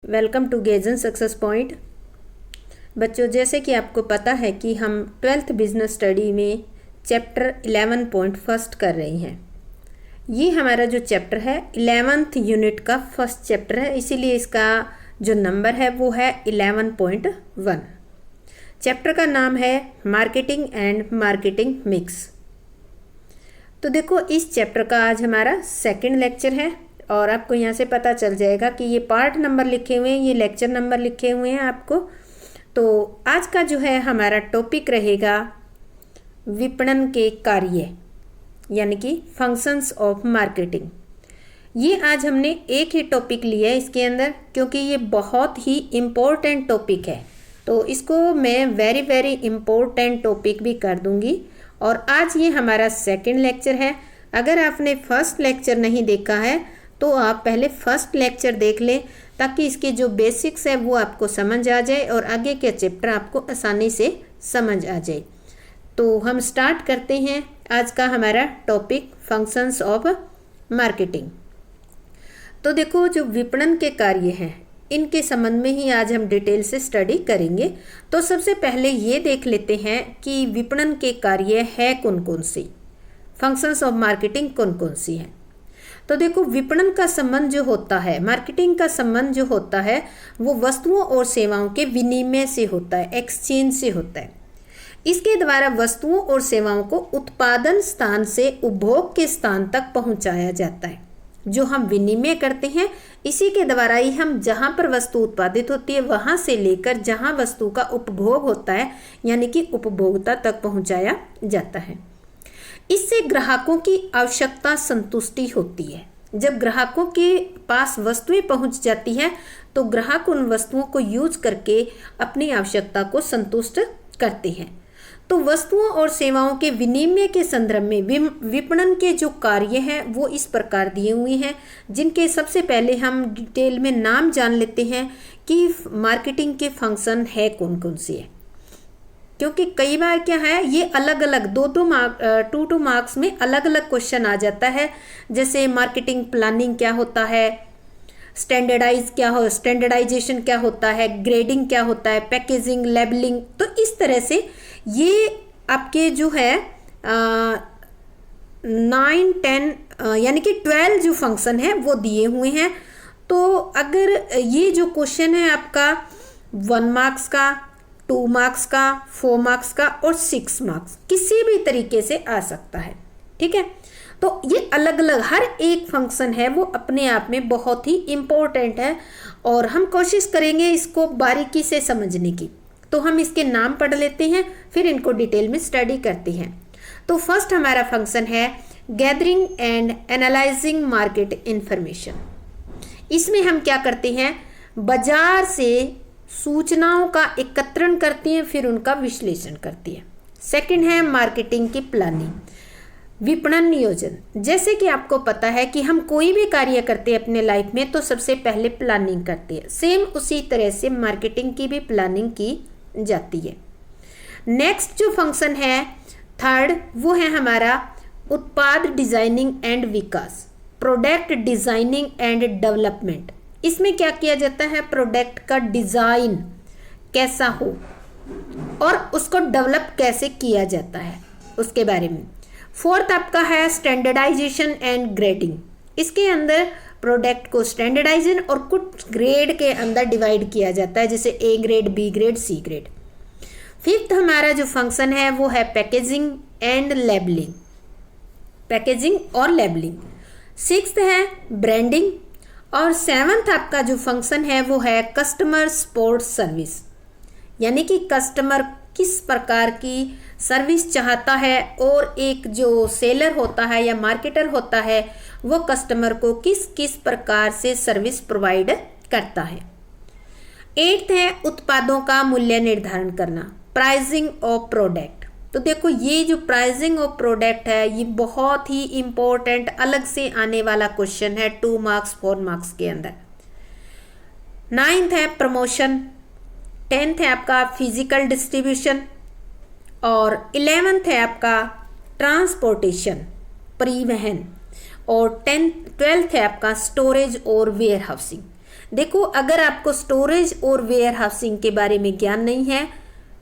Welcome to गेजन success point. बच्चों, जैसे कि आपको पता है कि हम 12th बिजनेस स्टडी में चैप्टर 11.1 कर रहे हैं। ये हमारा जो चैप्टर है 11th यूनिट का फर्स्ट चैप्टर है, इसीलिए इसका जो नंबर है वो है 11.1। चैप्टर का नाम है मार्केटिंग एंड मार्केटिंग मिक्स। तो देखो, इस चैप्टर का आज हमारा सेकंड लेक्चर है और आपको यहाँ से पता चल जाएगा कि ये पार्ट नंबर लिखे हुए हैं, ये लेक्चर नंबर लिखे हुए हैं आपको। तो आज का जो है हमारा टॉपिक रहेगा विपणन के कार्य, यानी कि फंक्शंस ऑफ मार्केटिंग। ये आज हमने एक ही टॉपिक लिया है इसके अंदर, क्योंकि ये बहुत ही इम्पोर्टेंट टॉपिक है, तो इसको मैं वेरी वेरी इम्पोर्टेंट टॉपिक भी कर दूंगी। और आज ये हमारा सेकंड लेक्चर है। अगर आपने फर्स्ट लेक्चर नहीं देखा है तो आप पहले फर्स्ट लेक्चर देख लें, ताकि इसके जो बेसिक्स है वो आपको समझ आ जाए और आगे के चैप्टर आपको आसानी से समझ आ जाए। तो हम स्टार्ट करते हैं आज का हमारा टॉपिक फंक्शंस ऑफ मार्केटिंग। तो देखो, जो विपणन के कार्य हैं इनके संबंध में ही आज हम डिटेल से स्टडी करेंगे। तो सबसे पहले ये देख लेते हैं कि विपणन के कार्य है कौन कौन सी, फंक्शंस ऑफ मार्केटिंग कौन कौन सी हैं। तो देखो, विपणन का संबंध जो होता है, मार्केटिंग का संबंध जो होता है वो वस्तुओं और सेवाओं के विनिमय से होता है, एक्सचेंज से होता है। इसके द्वारा वस्तुओं और सेवाओं को उत्पादन स्थान से उपभोग के स्थान तक पहुंचाया जाता है। जो हम विनिमय करते हैं इसी के द्वारा ही हम जहां पर वस्तु उत्पादित होती है वहां से लेकर जहां वस्तु का उपभोग होता है, यानी कि उपभोक्ता तक पहुंचाया जाता है। इससे ग्राहकों की आवश्यकता संतुष्टि होती है। जब ग्राहकों के पास वस्तुएं पहुंच जाती है तो ग्राहक उन वस्तुओं को यूज करके अपनी आवश्यकता को संतुष्ट करते हैं। तो वस्तुओं और सेवाओं के विनिमय के संदर्भ में विपणन के जो कार्य हैं वो इस प्रकार दिए हुए हैं, जिनके सबसे पहले हम डिटेल में नाम जान लेते हैं कि मार्केटिंग के फंक्शन है कौन कौन से है। क्योंकि कई बार क्या है, ये अलग अलग टू मार्क्स में अलग अलग क्वेश्चन आ जाता है। जैसे मार्केटिंग प्लानिंग क्या होता है, स्टैंडर्डाइजेशन क्या होता है, ग्रेडिंग क्या होता है, पैकेजिंग, लेबलिंग। तो इस तरह से ये आपके जो है 9, 10 यानी कि 12 जो फंक्शन है वो दिए हुए हैं। तो अगर ये जो क्वेश्चन है आपका 1 मार्क्स का, 2 मार्क्स का, 4 मार्क्स का और 6 मार्क्स, किसी भी तरीके से आ सकता है। ठीक है, तो ये अलग अलग हर एक फंक्शन है वो अपने आप में बहुत ही इम्पोर्टेंट है और हम कोशिश करेंगे इसको बारीकी से समझने की। तो हम इसके नाम पढ़ लेते हैं, फिर इनको डिटेल में स्टडी करते हैं। तो फर्स्ट हमारा फंक्शन है gathering and analysing market information. इसमें हम क्या करते हैं, बाजार से सूचनाओं का एकत्रण करती हैं, फिर उनका विश्लेषण करती है। सेकंड है मार्केटिंग की प्लानिंग, विपणन नियोजन। जैसे कि आपको पता है कि हम कोई भी कार्य करते हैं अपने लाइफ में तो सबसे पहले प्लानिंग करते हैं, सेम उसी तरह से मार्केटिंग की भी प्लानिंग की जाती है। नेक्स्ट जो फंक्शन है थर्ड, वो है हमारा उत्पाद designing and Vikas, product designing and development. इसमें क्या किया जाता है, प्रोडक्ट का डिजाइन कैसा हो और उसको डेवलप कैसे किया जाता है उसके बारे में। फोर्थ आपका है स्टैंडर्डाइजेशन एंड ग्रेडिंग। इसके अंदर प्रोडक्ट को स्टैंडर्डाइजेशन और कुछ ग्रेड के अंदर डिवाइड किया जाता है, जैसे A grade, B grade, C grade. Fifth हमारा जो फंक्शन है वो है पैकेजिंग एंड लेबलिंग, पैकेजिंग और लेबलिंग। सिक्स्थ है ब्रांडिंग और सेवंथ आपका जो फंक्शन है वो है कस्टमर सपोर्ट सर्विस, यानी कि कस्टमर किस प्रकार की सर्विस चाहता है और एक जो सेलर होता है या मार्केटर होता है वो कस्टमर को किस किस प्रकार से सर्विस प्रोवाइड करता है। एट्थ है उत्पादों का मूल्य निर्धारण करना, प्राइसिंग ऑफ प्रोडक्ट। तो देखो, ये जो प्राइसिंग ऑफ प्रोडक्ट है ये बहुत ही इम्पोर्टेंट अलग से आने वाला क्वेश्चन है 2 मार्क्स 4 मार्क्स के अंदर। 9th है प्रमोशन, 10th है आपका फिजिकल डिस्ट्रीब्यूशन और 11th है आपका ट्रांसपोर्टेशन, परिवहन और 12th है आपका स्टोरेज और वेयर हाउसिंग। देखो, अगर आपको स्टोरेज और वेयर हाउसिंग के बारे में ज्ञान नहीं है,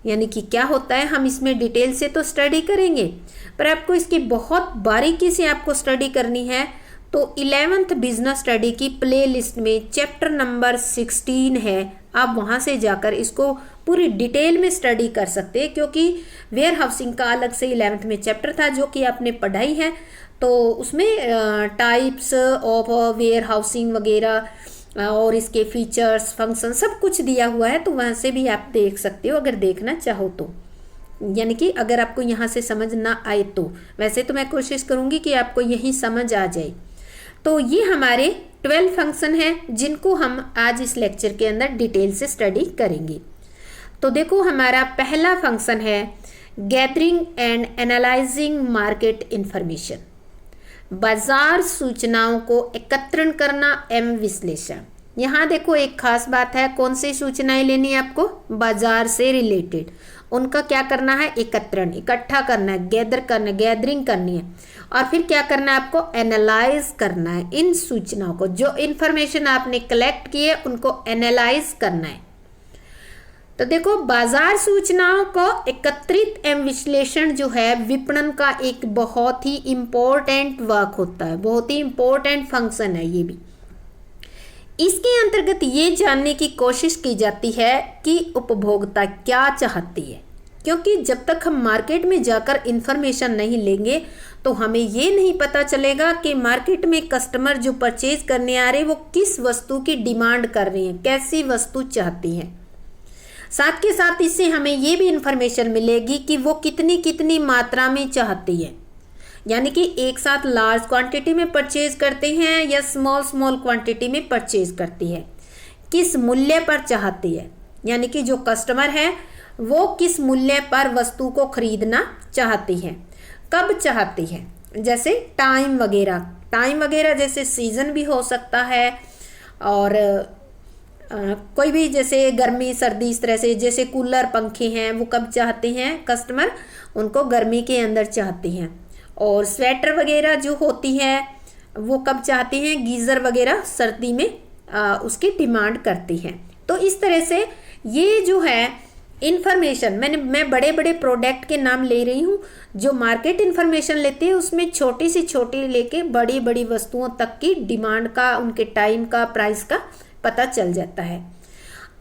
यानी कि क्या होता है, हम इसमें डिटेल से तो स्टडी करेंगे, पर आपको इसकी बहुत बारीकी से आपको स्टडी करनी है तो 11th बिजनेस स्टडी की प्लेलिस्ट में चैप्टर नंबर 16 है, आप वहाँ से जाकर इसको पूरी डिटेल में स्टडी कर सकते हैं, क्योंकि वेयर हाउसिंग का अलग से 11th में चैप्टर था जो कि आपने पढ़ाई है, तो उसमें टाइप्स ऑफ वेयर हाउसिंग वगैरह और इसके फीचर्स, फंक्शन सब कुछ दिया हुआ है, तो वहाँ से भी आप देख सकते हो अगर देखना चाहो तो। यानी कि अगर आपको यहाँ से समझ ना आए तो, वैसे तो मैं कोशिश करूँगी कि आपको यही समझ आ जाए। तो ये हमारे 12 फंक्शन हैं जिनको हम आज इस लेक्चर के अंदर डिटेल से स्टडी करेंगे। तो देखो, हमारा पहला फंक्शन है gathering and analysing market information, बाजार सूचनाओं को एकत्रण करना एवं विश्लेषण। यहाँ देखो एक खास बात है, कौन सी सूचनाएं लेनी है आपको, बाजार से रिलेटेड, उनका क्या करना है, एकत्रण, इकट्ठा करना है, गैदर करना, गैदरिंग करनी है, और फिर क्या करना है आपको, एनालाइज करना है इन सूचनाओं को, जो इन्फॉर्मेशन आपने कलेक्ट की है उनको एनालाइज करना है। तो देखो, बाजार सूचनाओं को एकत्रित एवं विश्लेषण जो है विपणन का एक बहुत ही इम्पोर्टेंट वर्क होता है, बहुत ही इम्पोर्टेंट फंक्शन है ये भी। इसके अंतर्गत ये जानने की कोशिश की जाती है कि उपभोक्ता क्या चाहती है, क्योंकि जब तक हम मार्केट में जाकर इन्फॉर्मेशन नहीं लेंगे तो हमें ये नहीं पता चलेगा कि मार्केट में कस्टमर जो परचेज करने आ रहे हैं वो किस वस्तु की डिमांड कर रहे हैं, कैसी वस्तु चाहती हैं। साथ के साथ इससे हमें ये भी इन्फॉर्मेशन मिलेगी कि वो कितनी कितनी मात्रा में चाहती है, यानी कि एक साथ लार्ज क्वांटिटी में परचेज करते हैं या स्मॉल स्मॉल क्वांटिटी में परचेज करती है, किस मूल्य पर चाहती है, यानी कि जो कस्टमर है वो किस मूल्य पर वस्तु को खरीदना चाहती है, कब चाहती है, जैसे टाइम वगैरह जैसे सीज़न भी हो सकता है, और कोई भी जैसे गर्मी सर्दी इस तरह से, जैसे कूलर पंखे हैं वो कब चाहते हैं कस्टमर, उनको गर्मी के अंदर चाहती हैं, और स्वेटर वगैरह जो होती है वो कब चाहती हैं, गीज़र वगैरह सर्दी में उसकी डिमांड करती हैं। तो इस तरह से ये जो है इन्फॉर्मेशन, मैं बड़े बड़े प्रोडक्ट के नाम ले रही हूँ, जो मार्केट इन्फॉर्मेशन लेती है उसमें छोटी से छोटी लेके बड़ी बड़ी वस्तुओं तक की डिमांड का, उनके टाइम का, प्राइस का पता चल जाता है।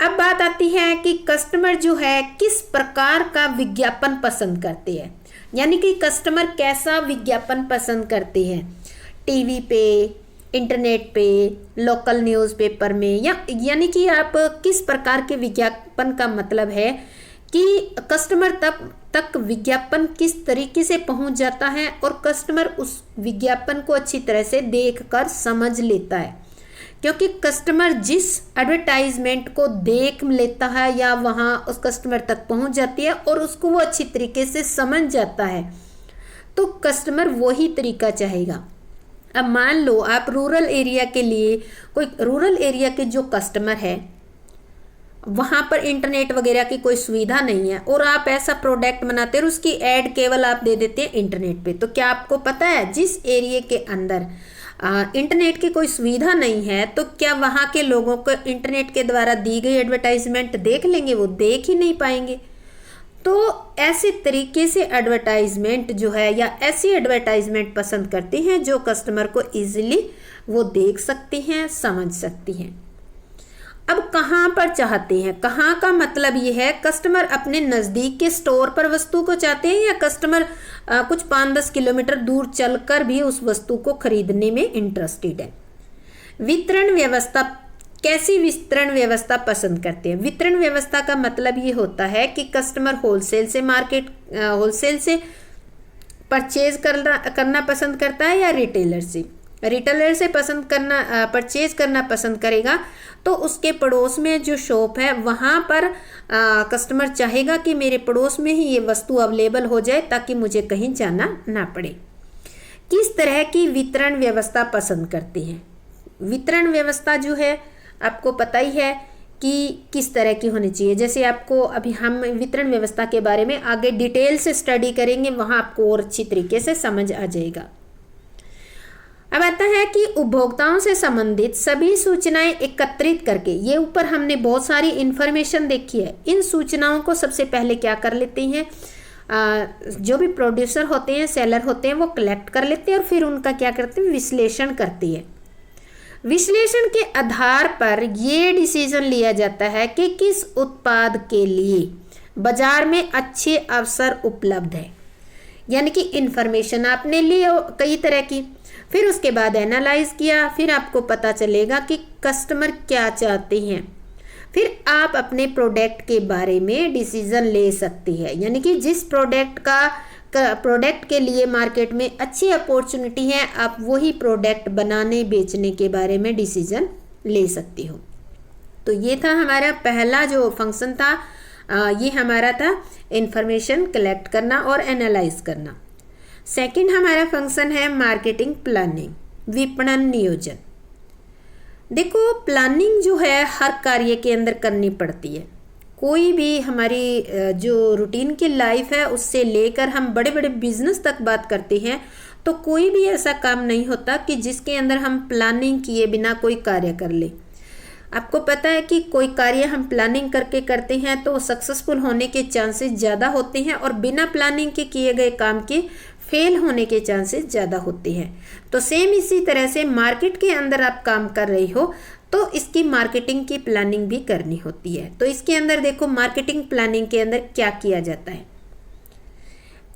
अब बात आती है कि कस्टमर जो है किस प्रकार का विज्ञापन पसंद करते हैं, यानी कि कस्टमर कैसा विज्ञापन पसंद करते हैं, टीवी पे, इंटरनेट पे, लोकल न्यूज़पेपर में, यानी कि आप किस प्रकार के विज्ञापन का मतलब है कि कस्टमर तक विज्ञापन किस तरीके से पहुंच जाता है और कस्टमर उस विज्ञापन को अच्छी तरह से देखकर समझ लेता है, क्योंकि कस्टमर जिस एडवर्टाइजमेंट को देख लेता है या वहाँ उस कस्टमर तक पहुँच जाती है और उसको वो अच्छी तरीके से समझ जाता है, तो कस्टमर वही तरीका चाहेगा। अब मान लो आप रूरल एरिया के लिए, कोई रूरल एरिया के जो कस्टमर है वहाँ पर इंटरनेट वगैरह की कोई सुविधा नहीं है और आप ऐसा प्रोडक्ट बनाते हैं और उसकी ऐड केवल आप दे देते हैं इंटरनेट पे, तो क्या आपको पता है जिस एरिया के अंदर इंटरनेट की कोई सुविधा नहीं है तो क्या वहाँ के लोगों को इंटरनेट के द्वारा दी गई एडवर्टाइजमेंट देख लेंगे, वो देख ही नहीं पाएंगे। तो ऐसे तरीके से एडवर्टाइजमेंट जो है या ऐसी एडवर्टाइजमेंट पसंद करते हैं जो कस्टमर को इजीली वो देख सकती हैं, समझ सकती हैं। अब कहाँ पर चाहते हैं, कहाँ का मतलब ये है, कस्टमर अपने नज़दीक के स्टोर पर वस्तु को चाहते हैं या कस्टमर कुछ 5-10 किलोमीटर दूर चलकर भी उस वस्तु को खरीदने में इंटरेस्टेड है। वितरण व्यवस्था, कैसी वितरण व्यवस्था पसंद करते हैं, वितरण व्यवस्था का मतलब ये होता है कि कस्टमर होलसेल से परचेज करना पसंद करता है या रिटेलर से परचेज करना पसंद करेगा, तो उसके पड़ोस में जो शॉप है वहाँ पर कस्टमर चाहेगा कि मेरे पड़ोस में ही ये वस्तु अवेलेबल हो जाए ताकि मुझे कहीं जाना ना पड़े। किस तरह की वितरण व्यवस्था पसंद करते हैं, वितरण व्यवस्था जो है आपको पता ही है कि किस तरह की होनी चाहिए। जैसे आपको अभी हम वितरण व्यवस्था के बारे में आगे डिटेल से स्टडी करेंगे, वहाँ आपको और अच्छी तरीके से समझ आ जाएगा। अब कहता है कि उपभोक्ताओं से संबंधित सभी सूचनाएं एकत्रित करके, ये ऊपर हमने बहुत सारी इंफॉर्मेशन देखी है, इन सूचनाओं को सबसे पहले क्या कर लेते हैं, जो भी प्रोड्यूसर होते हैं, सेलर होते हैं, वो कलेक्ट कर लेते हैं और फिर उनका क्या करते हैं, विश्लेषण करती है। विश्लेषण के आधार पर ये डिसीजन लिया जाता है कि किस उत्पाद के लिए बाजार में अच्छे अवसर उपलब्ध है। यानी कि इंफॉर्मेशन आपने ली कई तरह की, फिर उसके बाद एनालाइज किया, फिर आपको पता चलेगा कि कस्टमर क्या चाहते हैं, फिर आप अपने प्रोडक्ट के बारे में डिसीजन ले सकते हैं। यानी कि जिस प्रोडक्ट के लिए मार्केट में अच्छी अपॉर्चुनिटी है, आप वही प्रोडक्ट बनाने बेचने के बारे में डिसीजन ले सकती हो। तो ये था हमारा पहला जो फंक्शन था, ये हमारा था इंफॉर्मेशन कलेक्ट करना और एनालाइज करना। सेकंड हमारा फंक्शन है मार्केटिंग प्लानिंग, विपणन नियोजन। देखो, प्लानिंग जो है हर कार्य के अंदर करनी पड़ती है। कोई भी हमारी जो रूटीन की लाइफ है उससे लेकर हम बड़े बड़े बिजनेस तक बात करते हैं, तो कोई भी ऐसा काम नहीं होता कि जिसके अंदर हम प्लानिंग किए बिना कोई कार्य कर ले। आपको पता है कि कोई कार्य हम प्लानिंग करके करते हैं तो सक्सेसफुल होने के चांसेस ज़्यादा होते हैं और बिना प्लानिंग के किए गए काम के फेल होने के चांसेस ज़्यादा होते हैं। तो सेम इसी तरह से मार्केट के अंदर आप काम कर रही हो तो इसकी मार्केटिंग की प्लानिंग भी करनी होती है। तो इसके अंदर देखो, मार्केटिंग प्लानिंग के अंदर क्या किया जाता है।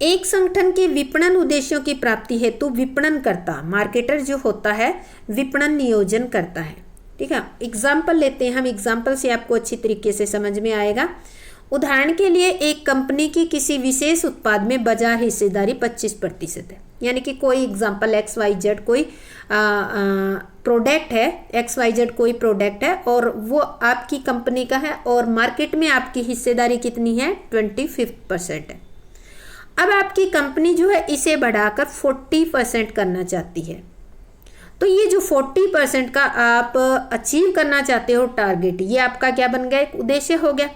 एक संगठन के विपणन उद्देश्यों की प्राप्ति हेतु विपणनकर्ता, मार्केटर जो होता है, विपणन नियोजन करता है। ठीक है, एग्जाम्पल लेते हैं हम, एग्जाम्पल से आपको अच्छी तरीके से समझ में आएगा। उदाहरण के लिए, एक कंपनी की किसी विशेष उत्पाद में बाजार हिस्सेदारी 25% है। यानी कि कोई एग्जाम्पल XYZ कोई प्रोडक्ट है, XYZ कोई प्रोडक्ट है और वो आपकी कंपनी का है और मार्केट में आपकी हिस्सेदारी कितनी है, 25% है। अब आपकी कंपनी जो है इसे बढ़ाकर 40% करना चाहती है। तो ये जो 40% का आप अचीव करना चाहते हो टारगेट, ये आपका क्या बन गया, एक उद्देश्य हो गया।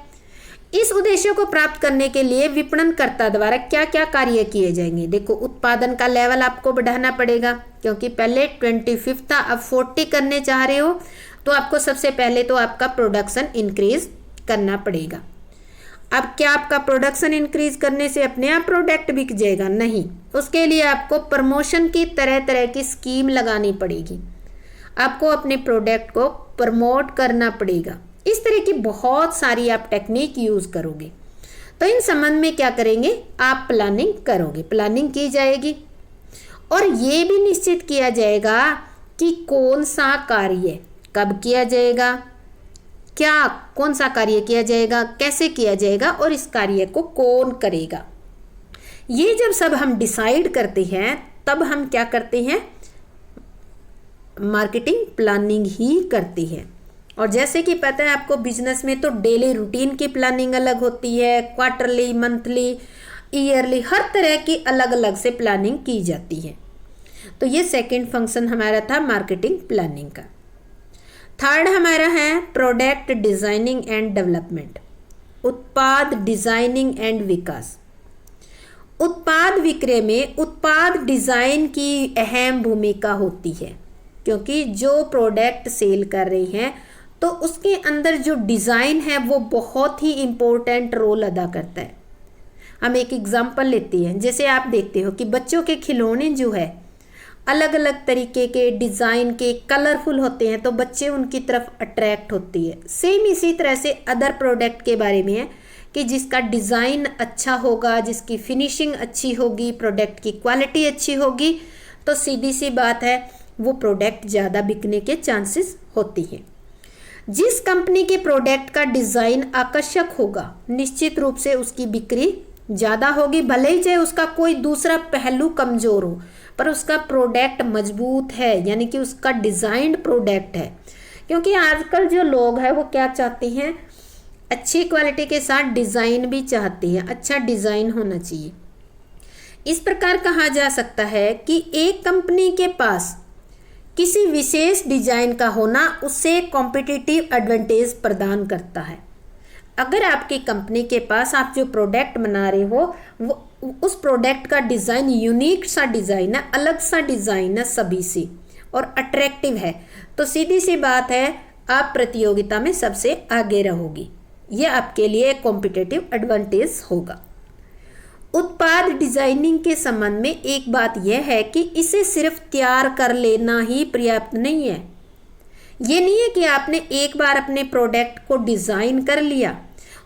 इस उद्देश्य को प्राप्त करने के लिए विपणनकर्ता द्वारा क्या क्या कार्य किए जाएंगे। देखो, उत्पादन का लेवल आपको बढ़ाना पड़ेगा, क्योंकि पहले 25 था, अब 40 करने चाह रहे हो, तो आपको सबसे पहले तो आपका प्रोडक्शन इंक्रीज करना पड़ेगा। अब क्या आपका प्रोडक्शन इंक्रीज करने से अपने आप प्रोडक्ट बिक जाएगा? नहीं, उसके लिए आपको प्रमोशन की तरह तरह की स्कीम लगानी पड़ेगी। आपको अपने प्रोडक्ट को प्रमोट करना पड़ेगा। इस तरह की बहुत सारी आप टेक्निक यूज़ करोगे। तो इन संबंध में क्या करेंगे, आप प्लानिंग करोगे, प्लानिंग की जाएगी और ये भी निश्चित किया जाएगा कि कौन सा कार्य कब किया जाएगा, क्या कौन सा कार्य किया जाएगा, कैसे किया जाएगा और इस कार्य को कौन करेगा। ये जब सब हम डिसाइड करते हैं तब हम क्या करते हैं, मार्केटिंग प्लानिंग ही करते हैं। और जैसे कि पता है आपको, बिजनेस में तो डेली रूटीन की प्लानिंग अलग होती है, क्वार्टरली, मंथली, ईयरली, हर तरह की अलग अलग से प्लानिंग की जाती है। तो ये सेकंड फंक्शन हमारा था मार्केटिंग प्लानिंग का। थर्ड हमारा है प्रोडक्ट डिजाइनिंग एंड डेवलपमेंट, उत्पाद डिजाइनिंग एंड विकास। उत्पाद विक्रय में उत्पाद डिजाइन की अहम भूमिका होती है, क्योंकि जो प्रोडक्ट सेल कर रही हैं तो उसके अंदर जो डिज़ाइन है वो बहुत ही इम्पोर्टेंट रोल अदा करता है। हम एक एग्जांपल लेते हैं, जैसे आप देखते हो कि बच्चों के खिलौने जो है अलग अलग तरीके के डिज़ाइन के, कलरफुल होते हैं, तो बच्चे उनकी तरफ अट्रैक्ट होती है। सेम इसी तरह से अदर प्रोडक्ट के बारे में है कि जिसका डिज़ाइन अच्छा होगा, जिसकी फिनिशिंग अच्छी होगी, प्रोडक्ट की क्वालिटी अच्छी होगी, तो सीधी सी बात है वो प्रोडक्ट ज़्यादा बिकने के चांसेस होती हैं। जिस कंपनी के प्रोडक्ट का डिज़ाइन आकर्षक होगा, निश्चित रूप से उसकी बिक्री ज़्यादा होगी, भले ही चाहे उसका कोई दूसरा पहलू कमज़ोर हो, पर उसका प्रोडक्ट मजबूत है, यानी कि उसका डिज़ाइंड प्रोडक्ट है। क्योंकि आजकल जो लोग हैं वो क्या चाहते हैं, अच्छी क्वालिटी के साथ डिज़ाइन भी चाहते हैं, अच्छा डिज़ाइन होना चाहिए। इस प्रकार कहा जा सकता है कि एक कंपनी के पास किसी विशेष डिजाइन का होना उससे कॉम्पिटिटिव एडवांटेज प्रदान करता है। अगर आपकी कंपनी के पास आप जो प्रोडक्ट बना रहे हो वो उस प्रोडक्ट का डिज़ाइन यूनिक सा डिज़ाइन है, अलग सा डिज़ाइन है सभी से, और अट्रैक्टिव है तो सीधी सी बात है आप प्रतियोगिता में सबसे आगे रहोगी। यह आपके लिए कॉम्पिटिटिव एडवांटेज होगा। उत्पाद डिजाइनिंग के संबंध में एक बात यह है कि इसे सिर्फ तैयार कर लेना ही पर्याप्त नहीं है। ये नहीं है कि आपने एक बार अपने प्रोडक्ट को डिज़ाइन कर लिया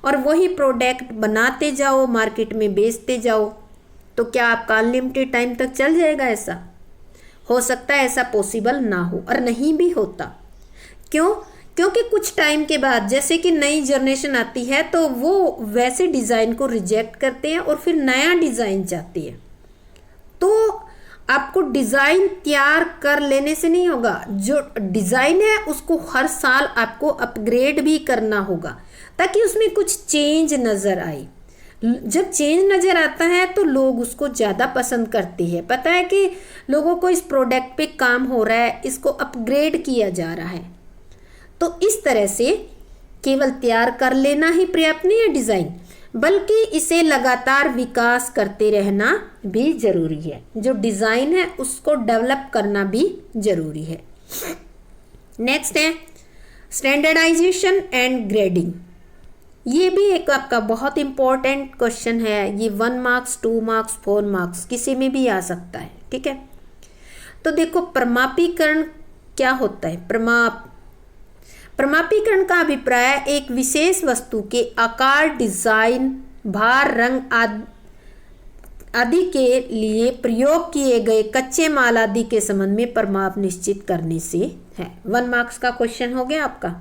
और वही प्रोडक्ट बनाते जाओ, मार्केट में बेचते जाओ, तो क्या आपका अनलिमिटेड टाइम तक चल जाएगा? ऐसा हो सकता है, ऐसा पॉसिबल ना हो और नहीं भी होता। क्यों? क्योंकि कुछ टाइम के बाद जैसे कि नई जनरेशन आती है तो वो वैसे डिज़ाइन को रिजेक्ट करते हैं और फिर नया डिज़ाइन चाहती है। तो आपको डिज़ाइन तैयार कर लेने से नहीं होगा, जो डिज़ाइन है उसको हर साल आपको अपग्रेड भी करना होगा ताकि उसमें कुछ चेंज नज़र आए। जब चेंज नज़र आता है तो लोग उसको ज़्यादा पसंद करते हैं। पता है कि लोगों को इस प्रोडक्ट पे काम हो रहा है, इसको अपग्रेड किया जा रहा है। तो इस तरह से केवल तैयार कर लेना ही पर्याप्त नहीं है डिज़ाइन, बल्कि इसे लगातार विकास करते रहना भी ज़रूरी है। जो डिज़ाइन है उसको डेवलप करना भी ज़रूरी है। नेक्स्ट है स्टैंडर्डाइजेशन एंड ग्रेडिंग। ये भी एक आपका बहुत इम्पोर्टेंट क्वेश्चन है। ये 1 मार्क्स, 2 मार्क्स, 4 मार्क्स किसी में भी आ सकता है। ठीक है, तो देखो प्रमापीकरण क्या होता है। प्रमापीकरण का अभिप्राय एक विशेष वस्तु के आकार, डिजाइन, भार, रंग आदि के लिए प्रयोग किए गए कच्चे माल आदि के संबंध में प्रमाप निश्चित करने से है। 1 मार्क्स का क्वेश्चन हो गया आपका।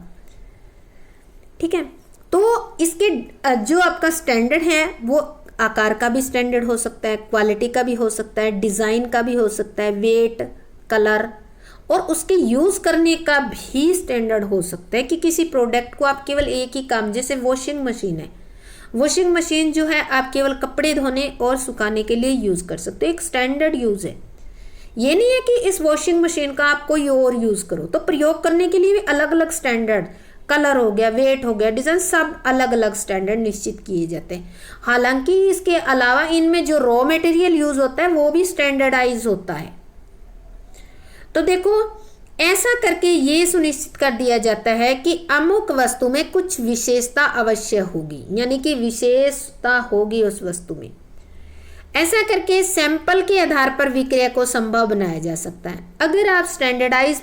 ठीक है, तो इसके जो आपका स्टैंडर्ड है वो आकार का भी स्टैंडर्ड हो सकता है, क्वालिटी का भी हो सकता है, डिज़ाइन का भी हो सकता है, वेट, कलर और उसके यूज़ करने का भी स्टैंडर्ड हो सकता है कि किसी प्रोडक्ट को आप केवल एक ही काम, जैसे वॉशिंग मशीन है, वॉशिंग मशीन जो है आप केवल कपड़े धोने और सुखाने के लिए यूज़ कर सकते हो, एक स्टैंडर्ड यूज़ है। ये नहीं है कि इस वॉशिंग मशीन का आप कोई और यूज़ करो। तो प्रयोग करने के लिए भी अलग अलग स्टैंडर्ड, कलर हो गया, वेट हो गया, डिज़ाइन, सब अलग अलग स्टैंडर्ड निश्चित किए जाते हैं। हालांकि इसके अलावा इनमें जो रॉ मटेरियल यूज़ होता है वो भी स्टैंडर्डाइज होता है। तो देखो ऐसा करके ये सुनिश्चित कर दिया जाता है कि अमुक वस्तु में कुछ विशेषता अवश्य होगी, यानी कि विशेषता होगी उस वस्तु में। ऐसा करके सैंपल के आधार पर विक्रय को संभव बनाया जा सकता है। अगर आप स्टैंडर्डाइज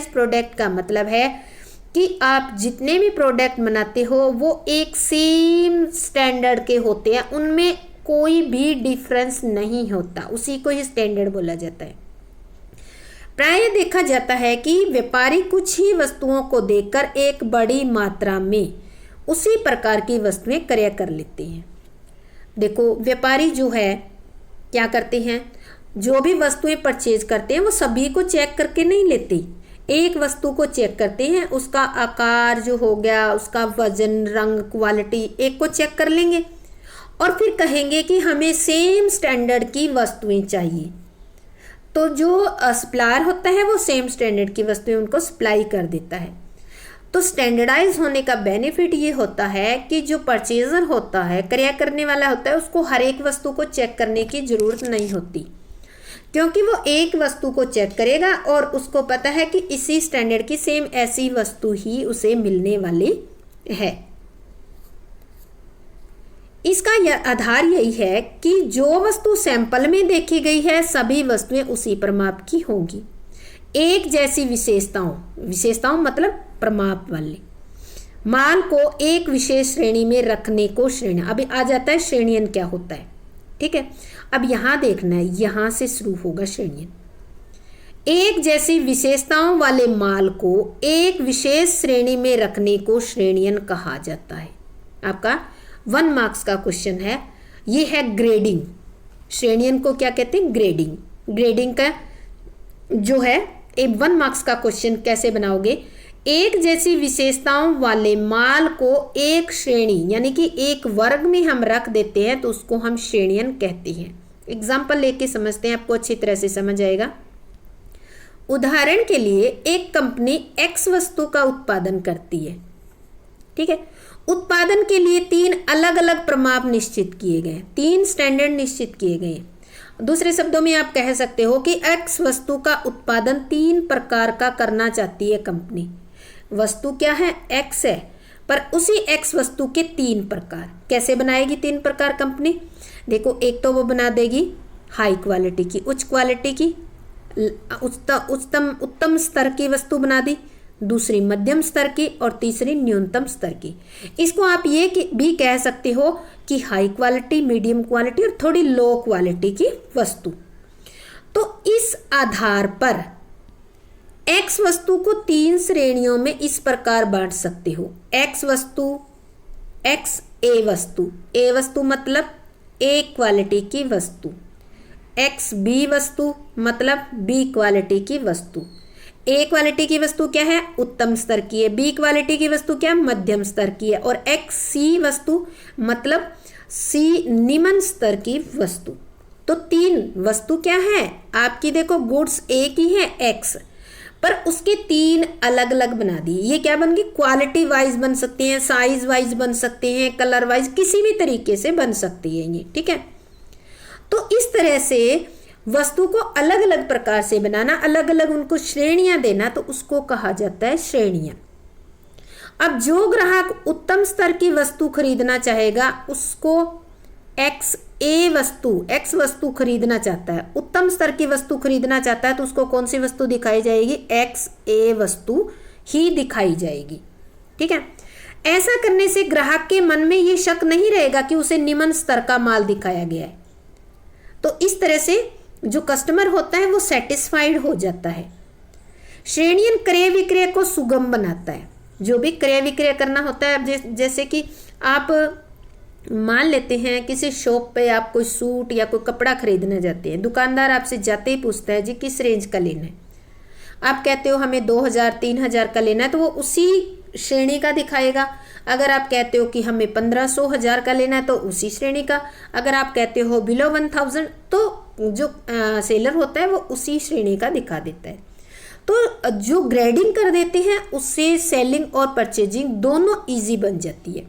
प्रोडक्ट का मतलब है कि आप जितने भी प्रोडक्ट बनाते हो वो एक सेम स्टैंडर्ड के होते हैं, उनमें कोई भी डिफरेंस नहीं होता, उसी को ही स्टैंडर्ड बोला जाता है। प्रायः देखा जाता है कि व्यापारी कुछ ही वस्तुओं को देखकर एक बड़ी मात्रा में उसी प्रकार की वस्तुएं क्रय कर लेते हैं। देखो व्यापारी जो है क्या करते हैं, जो भी वस्तुएं परचेज करते हैं वो सभी को चेक करके नहीं लेते, एक वस्तु को चेक करते हैं, उसका आकार जो हो गया, उसका वजन, रंग, क्वालिटी, एक को चेक कर लेंगे और फिर कहेंगे कि हमें सेम स्टैंडर्ड की वस्तुएं चाहिए। तो जो सप्लायर होता है वो सेम स्टैंडर्ड की वस्तुएं उनको सप्लाई कर देता है। तो स्टैंडर्डाइज होने का बेनिफिट ये होता है कि जो परचेजर होता है, क्रय करने वाला होता है, उसको हर एक वस्तु को चेक करने की ज़रूरत नहीं होती, क्योंकि वो एक वस्तु को चेक करेगा और उसको पता है कि इसी स्टैंडर्ड की सेम ऐसी वस्तु ही उसे मिलने वाली है। इसका आधार यही है कि जो वस्तु सैंपल में देखी गई है सभी वस्तुएं उसी प्रमाप की होंगी। एक जैसी विशेषताओं मतलब प्रमाप वाले माल को एक विशेष श्रेणी में रखने को श्रेणी, अभी आ जाता है श्रेणियन क्या होता है। ठीक है, अब यहाँ देखना है, यहाँ से शुरू होगा श्रेणियन। एक जैसी विशेषताओं वाले माल को एक विशेष श्रेणी में रखने को श्रेणियन कहा जाता है। आपका 1 मार्क्स का क्वेश्चन है, ये है ग्रेडिंग। श्रेणियन को क्या कहते हैं? ग्रेडिंग। ग्रेडिंग का जो है 1 मार्क्स का क्वेश्चन कैसे बनाओगे? एक जैसी विशेषताओं वाले माल को एक श्रेणी यानी कि एक वर्ग में हम रख देते हैं तो उसको हम श्रेणियन कहते हैं। एग्जाम्पल लेके समझते हैं, आपको अच्छी तरह से समझ आएगा। उदाहरण के लिए एक कंपनी एक्स वस्तु का उत्पादन करती है। ठीक है, उत्पादन के लिए 3 अलग अलग प्रमाप निश्चित किए गए, 3 स्टैंडर्ड निश्चित किए गए। दूसरे शब्दों में आप कह सकते हो कि एक्स वस्तु का उत्पादन 3 प्रकार का करना चाहती है कंपनी। वस्तु क्या है? एक्स है, पर उसी एक्स वस्तु के 3 प्रकार। कैसे बनाएगी 3 प्रकार कंपनी? देखो, एक तो वो बना देगी हाई क्वालिटी की, उच्च क्वालिटी की, उत्तम स्तर की वस्तु बना दी, दूसरी मध्यम स्तर की और तीसरी न्यूनतम स्तर की। इसको आप ये भी कह सकते हो कि हाई क्वालिटी, मीडियम क्वालिटी और थोड़ी लो क्वालिटी की वस्तु। तो इस आधार पर एक्स वस्तु को 3 श्रेणियों में इस प्रकार बांट सकते हो। एक्स वस्तु, एक्स ए वस्तु, ए वस्तु मतलब ए क्वालिटी की वस्तु, एक्स बी वस्तु मतलब बी क्वालिटी की वस्तु। ए क्वालिटी की वस्तु क्या है? उत्तम स्तर की है। बी क्वालिटी की वस्तु क्या है? मध्यम स्तर की है। और एक्स सी वस्तु मतलब सी निम्न स्तर की वस्तु। तो 3 वस्तु क्या है आपकी? देखो, गुड्स ए की है एक्स, पर उसके 3 अलग अलग बना दी। ये क्या बन गई? क्वालिटी वाइज बन सकते हैं, साइज वाइज बन सकते हैं, कलर वाइज, किसी भी तरीके से बन सकती है ये, ठीक है। तो इस तरह से वस्तु को अलग अलग प्रकार से बनाना, अलग अलग उनको श्रेणियां देना, तो उसको कहा जाता है श्रेणियां। अब जो ग्राहक उत्तम स्तर की वस्तु खरीदना चाहेगा उसको एक्स ए वस्तु, एक्स वस्तु खरीदना चाहता है, उत्तम स्तर की वस्तु खरीदना चाहता है, तो उसको कौन सी वस्तु दिखाई जाएगी? एक्स ए वस्तु ही दिखाई जाएगी, ठीक है। ऐसा करने से ग्राहक के मन में ये शक नहीं रहेगा कि उसे निम्न स्तर का माल दिखाया गया है। तो इस तरह से जो कस्टमर होता है वो सेटिस्फाइड हो जाता है। श्रेणियन क्रय विक्रय को सुगम बनाता है। जो भी क्रय विक्रय करना होता है, जैसे कि आप मान लेते हैं किसी शॉप पे आप कोई सूट या कोई कपड़ा खरीदने जाते हैं, दुकानदार आपसे जाते ही पूछता है जी किस रेंज का लेना है। आप कहते हो हमें 2000-3000 का लेना है, तो वो उसी श्रेणी का दिखाएगा। अगर आप कहते हो कि हमें 1500-1000 का लेना है तो उसी श्रेणी का। अगर आप कहते हो बिलो 1000 तो जो सेलर होता है वो उसी श्रेणी का दिखा देता है। तो जो ग्रेडिंग कर देते हैं उससे सेलिंग और परचेजिंग दोनों इजी बन जाती है।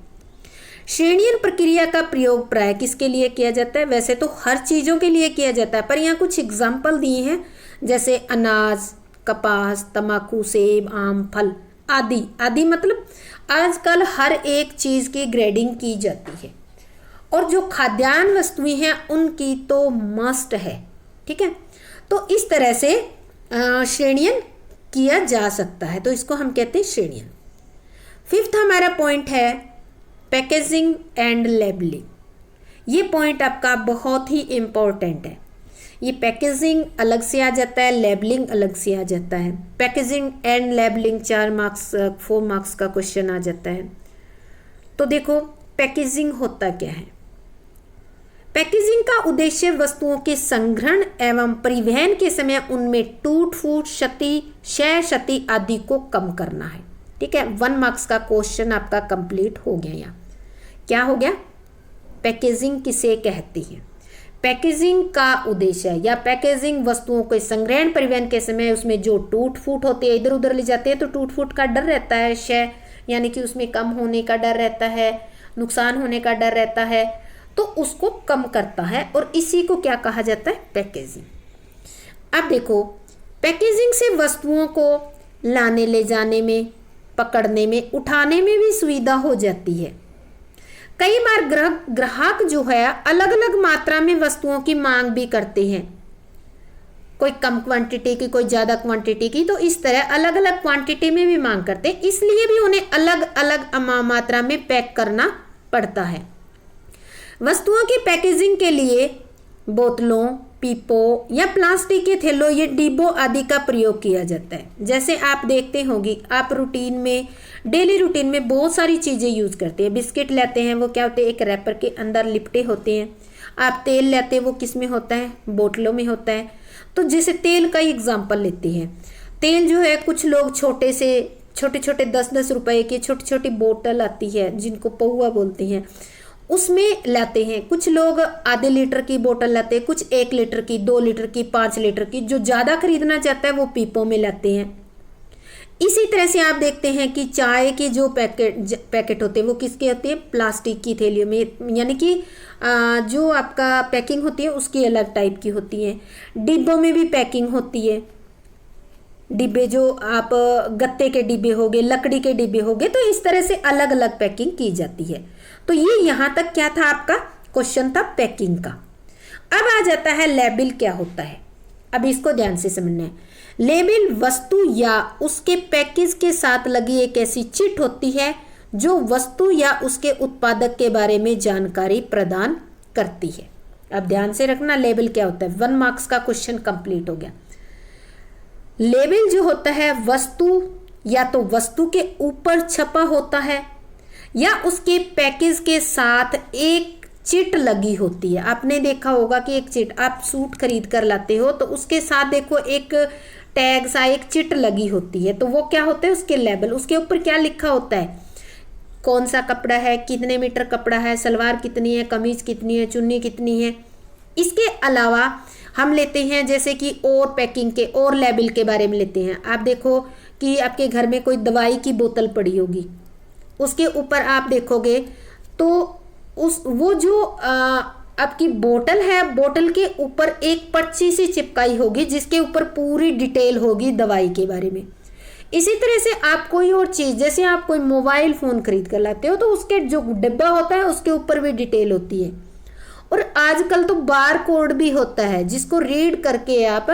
श्रेणीयन प्रक्रिया का प्रयोग प्राय किसके लिए किया जाता है? वैसे तो हर चीज़ों के लिए किया जाता है, पर यहाँ कुछ एग्जाम्पल दिए हैं, जैसे अनाज, कपास, तंबाकू, सेब, आम, फल आदि। आदि मतलब आजकल हर एक चीज़ की ग्रेडिंग की जाती है, और जो खाद्यान्न वस्तुएं हैं उनकी तो मस्ट है, ठीक है। तो इस तरह से श्रेणियन किया जा सकता है, तो इसको हम कहते हैं श्रेणियन। 5th हमारा पॉइंट है पैकेजिंग एंड लेबलिंग। ये पॉइंट आपका बहुत ही इम्पोर्टेंट है। ये पैकेजिंग अलग से आ जाता है, लेबलिंग अलग से आ जाता है। Packaging and labelling 4 marks 4 marks का क्वेश्चन आ जाता है। तो देखो, पैकेजिंग होता क्या है? पैकेजिंग का उद्देश्य वस्तुओं के संग्रहण एवं परिवहन के समय उनमें टूट फूट, क्षति, क्षय क्षति आदि को कम करना है, ठीक है। 1 मार्क्स का क्वेश्चन आपका कंप्लीट हो गया। यहाँ क्या हो गया? पैकेजिंग किसे कहती है? पैकेजिंग का उद्देश्य या पैकेजिंग वस्तुओं के संग्रहण परिवहन के समय उसमें जो टूट फूट होती है, इधर उधर ले जाते हैं तो टूट फूट का डर रहता है, क्षय यानी कि उसमें कम होने का डर रहता है, नुकसान होने का डर रहता है, तो उसको कम करता है, और इसी को क्या कहा जाता है? पैकेजिंग। अब देखो, पैकेजिंग से वस्तुओं को लाने ले जाने में, पकड़ने में, उठाने में भी सुविधा हो जाती है। कई बार ग्राहक जो है अलग अलग मात्रा में वस्तुओं की मांग भी करते हैं, कोई कम क्वांटिटी की, कोई ज़्यादा क्वांटिटी की, तो इस तरह अलग अलग क्वांटिटी में भी मांग करते हैं, इसलिए भी उन्हें अलग अलग मात्रा में पैक करना पड़ता है। वस्तुओं की पैकेजिंग के लिए बोतलों, पीपों या प्लास्टिक के थैलों या डिब्बों आदि का प्रयोग किया जाता है। जैसे आप देखते होंगे, आप रूटीन में, डेली रूटीन में बहुत सारी चीज़ें यूज़ करते हैं। बिस्किट लेते हैं, वो क्या होते हैं? एक रैपर के अंदर लिपटे होते हैं। आप तेल लेते हैं, वो किस में होता है? बोतलों में होता है। तो जैसे तेल का एग्जाम्पल लेते हैं, तेल जो है कुछ लोग छोटे से छोटे 10-10 रुपए की छोटी छोटी बोतल आती है जिनको पौवा बोलते हैं, उसमें लाते हैं। कुछ लोग आधे लीटर की बोतल लाते हैं, कुछ 1 लीटर की, 2 लीटर की, 5 लीटर की। जो ज़्यादा खरीदना चाहता है वो पीपों में लाते हैं। इसी तरह से आप देखते हैं कि चाय के जो पैकेट होते हैं वो किसके होते हैं, प्लास्टिक की थैलियों में, यानी कि जो आपका पैकिंग होती है उसकी अलग टाइप की होती है। डिब्बों में भी पैकिंग होती है, डिब्बे जो आप गत्ते के डिब्बे हो गए, लकड़ी के डिब्बे हो गए, तो इस तरह से अलग अलग पैकिंग की जाती है। तो ये यहाँ तक क्या था, आपका क्वेश्चन था पैकिंग का। अब आ जाता है लेबल क्या होता है। अब इसको ध्यान से समझना है। लेबल वस्तु या उसके पैकेज के साथ लगी एक ऐसी चिट होती है जो वस्तु या उसके उत्पादक के बारे में जानकारी प्रदान करती है। अब ध्यान से रखना, लेबल क्या होता है। 1 मार्क्स का क्वेश्चन कंप्लीट हो गया। लेबल जो होता है वस्तु या तो वस्तु के ऊपर छपा होता है या उसके पैकेज के साथ एक चिट लगी होती है। आपने देखा होगा कि एक चिट, आप सूट खरीद कर लाते हो तो उसके साथ देखो एक टैग सा, एक चिट लगी होती है, तो वो क्या होता है, उसके लेबल। उसके ऊपर क्या लिखा होता है, कौन सा कपड़ा है, कितने मीटर कपड़ा है, सलवार कितनी है, कमीज कितनी है, चुन्नी कितनी है। इसके अलावा हम लेते हैं जैसे कि और पैकिंग के और लेबल के बारे में लेते हैं। आप देखो कि आपके घर में कोई दवाई की बोतल पड़ी होगी, उसके ऊपर आप देखोगे तो वो जो आपकी बोतल है, बोतल के ऊपर एक पर्ची सी चिपकाई होगी जिसके ऊपर पूरी डिटेल होगी दवाई के बारे में। इसी तरह से आप कोई और चीज़, जैसे आप कोई मोबाइल फ़ोन खरीद कर लाते हो तो उसके जो डिब्बा होता है उसके ऊपर भी डिटेल होती है। और आजकल तो बार कोड भी होता है जिसको रीड करके आप,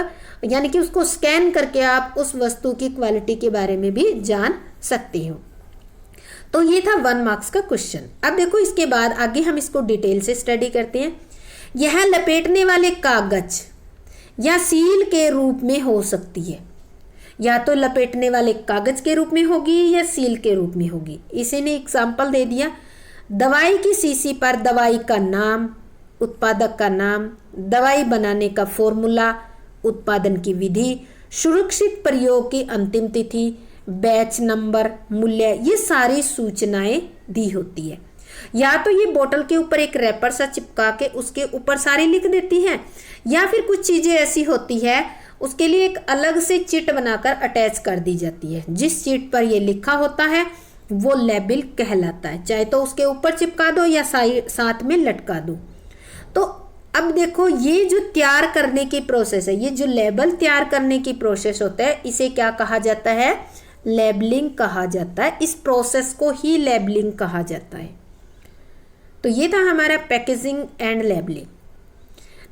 यानी कि उसको स्कैन करके आप उस वस्तु की क्वालिटी के बारे में भी जान सकते हो। तो ये था 1 मार्क्स का क्वेश्चन। अब देखो इसके बाद आगे हम इसको डिटेल से स्टडी करते हैं। यह लपेटने वाले कागज या सील के रूप में हो सकती है, या तो लपेटने वाले कागज के रूप में होगी या सील के रूप में होगी। इसी ने एग्जाम्पल दे दिया, दवाई की शीशी पर दवाई का नाम, उत्पादक का नाम, दवाई बनाने का फॉर्मूला, उत्पादन की विधि, सुरक्षित प्रयोग की अंतिम तिथि, बैच नंबर, मूल्य, ये सारी सूचनाएं दी होती है। या तो ये बोतल के ऊपर एक रैपर सा चिपका के उसके ऊपर सारी लिख देती हैं, या फिर कुछ चीज़ें ऐसी होती है उसके लिए एक अलग से चिट बनाकर अटैच कर दी जाती है। जिस चिट पर ये लिखा होता है वो लेबल कहलाता है, चाहे तो उसके ऊपर चिपका दो या साथ में लटका दो। तो अब देखो ये जो तैयार करने की प्रोसेस है, ये जो लेबल तैयार करने की प्रोसेस होता है, इसे क्या कहा जाता है, लेबलिंग कहा जाता है। इस प्रोसेस को ही लेबलिंग कहा जाता है। तो ये था हमारा पैकेजिंग एंड लेबलिंग।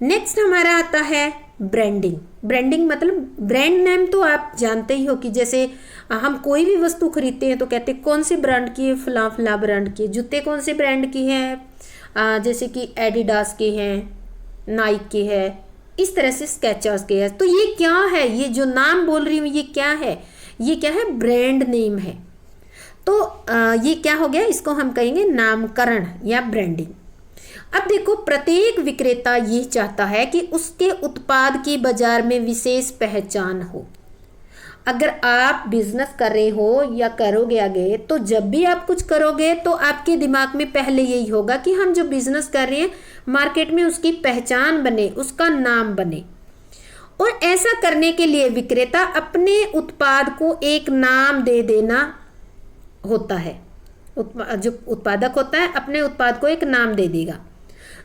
नेक्स्ट हमारा आता है ब्रांडिंग। ब्रांडिंग मतलब ब्रांड नेम तो आप जानते ही हो कि जैसे हम कोई भी वस्तु खरीदते हैं तो कहते हैं कौन से ब्रांड की है, फला फला ब्रांड की है। जूते कौन से ब्रांड की हैं, जैसे कि एडिडास के हैं, नाइक के है, इस तरह से स्केचर्स के है। तो ये क्या है, ये जो नाम बोल रही हूँ ये क्या है, ये क्या है, ब्रांड नेम है। तो ये क्या हो गया, इसको हम कहेंगे नामकरण या ब्रांडिंग। अब देखो प्रत्येक विक्रेता ये चाहता है कि उसके उत्पाद की बाजार में विशेष पहचान हो। अगर आप बिजनेस कर रहे हो या करोगे आगे, तो जब भी आप कुछ करोगे तो आपके दिमाग में पहले यही होगा कि हम जो बिजनेस कर रहे हैं मार्केट में उसकी पहचान बने, उसका नाम बने। और ऐसा करने के लिए विक्रेता अपने उत्पाद को एक नाम दे देना होता है। जो उत्पादक होता है अपने उत्पाद को एक नाम दे देगा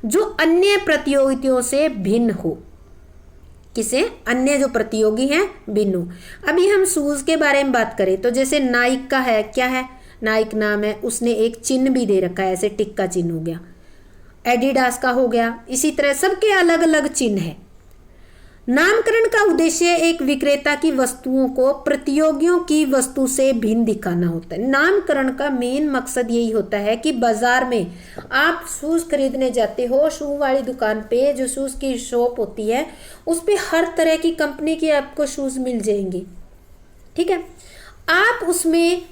जो अन्य प्रतियोगियों से भिन्न हो। किसे, अन्य जो प्रतियोगी हैं भिन्न हो। अभी हम शूज के बारे में बात करें तो जैसे नाइक का है, क्या है, नाइक नाम है, उसने एक चिन्ह भी दे रखा है, ऐसे टिक का चिन्ह हो गया। एडिडास का हो गया, इसी तरह सबके अलग अलग चिन्ह है। नामकरण का उद्देश्य एक विक्रेता की वस्तुओं को प्रतियोगियों की वस्तु से भिन्न दिखाना होता है। नामकरण का मेन मकसद यही होता है कि बाजार में आप शूज़ खरीदने जाते हो, शू वाली दुकान पे जो शूज़ की शॉप होती है उस पे हर तरह की कंपनी के आपको शूज़ मिल जाएंगे, ठीक है। आप उसमें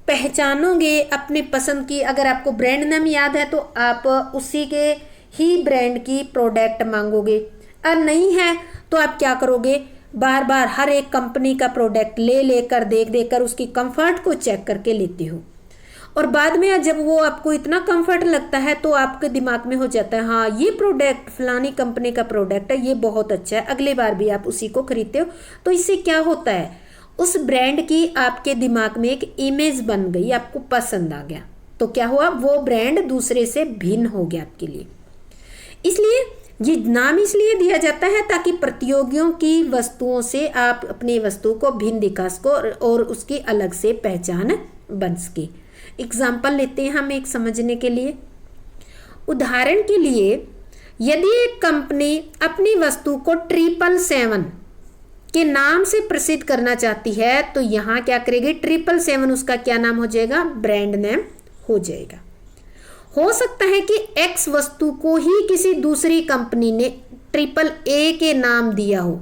पहचानोगे अपने पसंद की। अगर आपको ब्रांड नेम याद है तो आप उसी के ही ब्रांड की प्रोडक्ट मांगोगे, और नहीं है तो आप क्या करोगे, बार बार हर एक कंपनी का प्रोडक्ट लेकर देख कर उसकी कंफर्ट को चेक करके लेते हो। और बाद में जब वो आपको इतना कंफर्ट लगता है तो आपके दिमाग में हो जाता है हाँ ये प्रोडक्ट फलानी कंपनी का प्रोडक्ट है, ये बहुत अच्छा है, अगली बार भी आप उसी को खरीदते हो। तो इससे क्या होता है, उस ब्रांड की आपके दिमाग में एक इमेज बन गई, आपको पसंद आ गया, तो क्या हुआ, वो ब्रांड दूसरे से भिन्न हो गया आपके लिए। इसलिए ये नाम इसलिए दिया जाता है ताकि प्रतियोगियों की वस्तुओं से आप अपनी वस्तु को भिन्न दिखा सको और उसकी अलग से पहचान बन सके। एग्जाम्पल लेते हैं हम एक समझने के लिए। उदाहरण के लिए यदि एक कंपनी अपनी वस्तु को 777 के नाम से प्रसिद्ध करना चाहती है तो यहाँ क्या करेगी, 777 उसका क्या नाम हो जाएगा, ब्रांड नेम हो जाएगा। हो सकता है कि एक्स वस्तु को ही किसी दूसरी कंपनी ने AAA के नाम दिया हो।